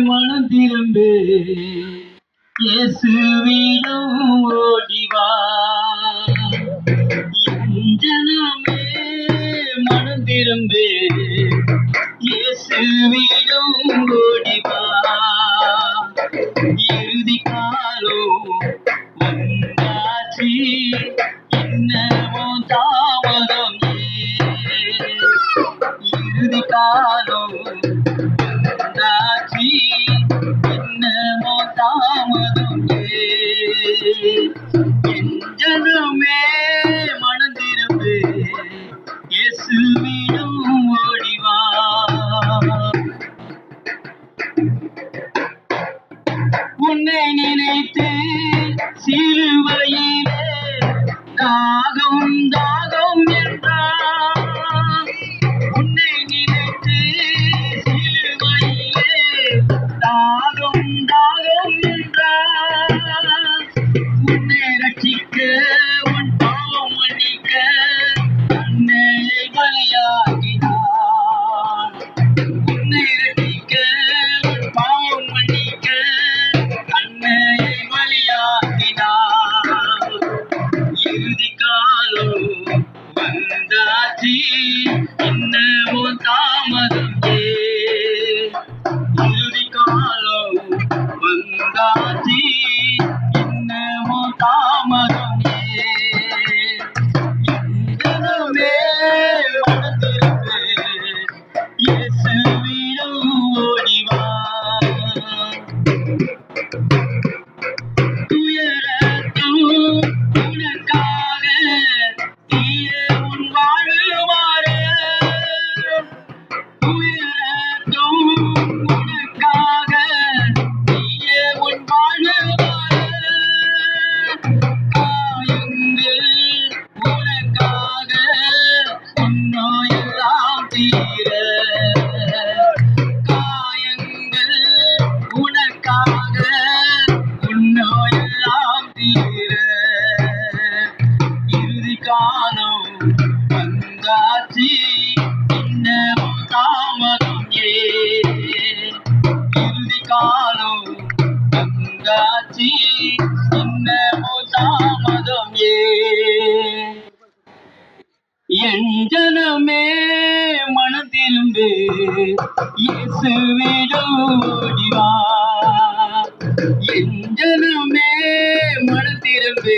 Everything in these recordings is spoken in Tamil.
மனம் திரும்பு இயேசுவிடம் ஓடிவா. ஜனமே மனம் திரும்பு இயேசுவிடம் ஓடிவா. இறுதி காலம் வந்தாச்சு, இன்னமோ தாமதம். இறுதி காலம் வந்தாச்சு, இன்னமோ தாமதம். என் ஜனமே மனம் திரும்பு இயேசுவிடம் ஓடிவா. உன்னை நினைத்து சிலுவையிலே தாகம் தாகம் என்றார். உன்னை நினைத்து சிலுவையிலே தாகம் தாகம் என்றார். உன்னை ரட்சிக்க உன் பாவம் மன்னிக்க தன்னை பலியாக்கினார். உன்னை ரட்சிக்க உன் பாவம் மன்னிக்க தன்னை பலியாக்கினார். இறுதி காலம் வந்தாச்சு, இன்னமோ தாமதம். இறுதி காலம் வந்தாச்சு, இன்னமோ தாமதம். ஜனமே மனம் திரும்பு இயேசுவிடம் ஓடிவா. துயரத்தும் உனக்காக தீய உன் வாழ்வு மாற. துயரத்தும் உனக்காக தீய உன் வாழ்வு மாற. காயங்கள் உனக்காக உன் நோயெல்லாம் தீர. காயங்கள் உனக்காக உன் நோயெல்லாம் தீர. இறுதி காலம் வந்தாச்சு, இன்னமோ தாமதம். இறுதி காலம் வந்தாச்சு, இன்னமோ தாமதம். என் ஜனமே மனம் திரும்பு இயேசுவிடம் ஓடிவா. என் ஜனமே மனம் திரும்பு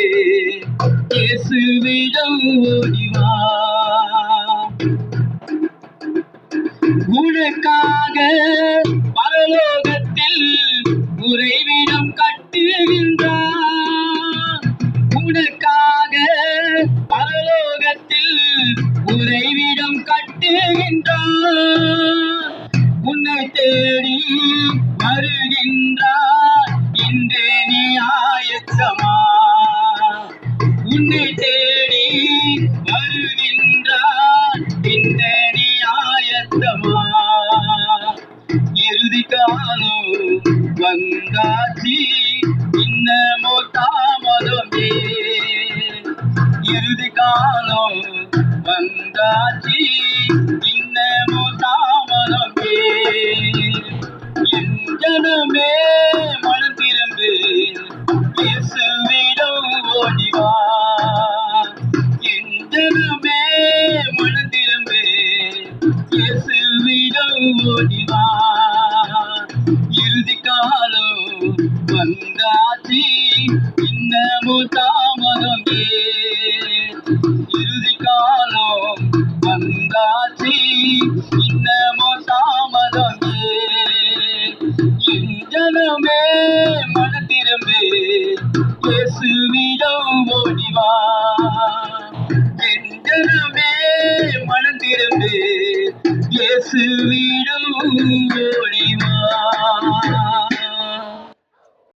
இயேசுவிடம் ஓடிவா. உனக்காக பரலோகத்தில் உறைவிடம் கட்டுகின்றார். உனக்காக பரலோகத்தில் உறைவிடம் கட்டுகின்றார். உன்னை தேடி வருகின்றார், இன்று நீ ஆயத்தமா. உன்னை தேடி வருகின்றார், இன்று நீ ஆயத்தமா. இறுதி காலம் வந்தாச்சு, இன்னமோ தாமதம். இறுதி காலம் வந்தாச்சு, இன்னமோ தாமதம். என் ஜனமே மனம் திரும்பு இயேசுவிடம் ஓடிவா. என் ஜனமே மனம் திரும்பு இயேசுவிடம் ஓடிவா. இறுதி காலம் வந்தாச்சு, இன்னமோ தாமதம். இறுதி காலம் வந்தாச்சு, இன்னமோ தாமதம். என் ஜனமே மனம் திரும்பு இயேசுவிடம் ஓடிவா. என் ஜனமே மனம் திரும்பு இயேசுவிடம்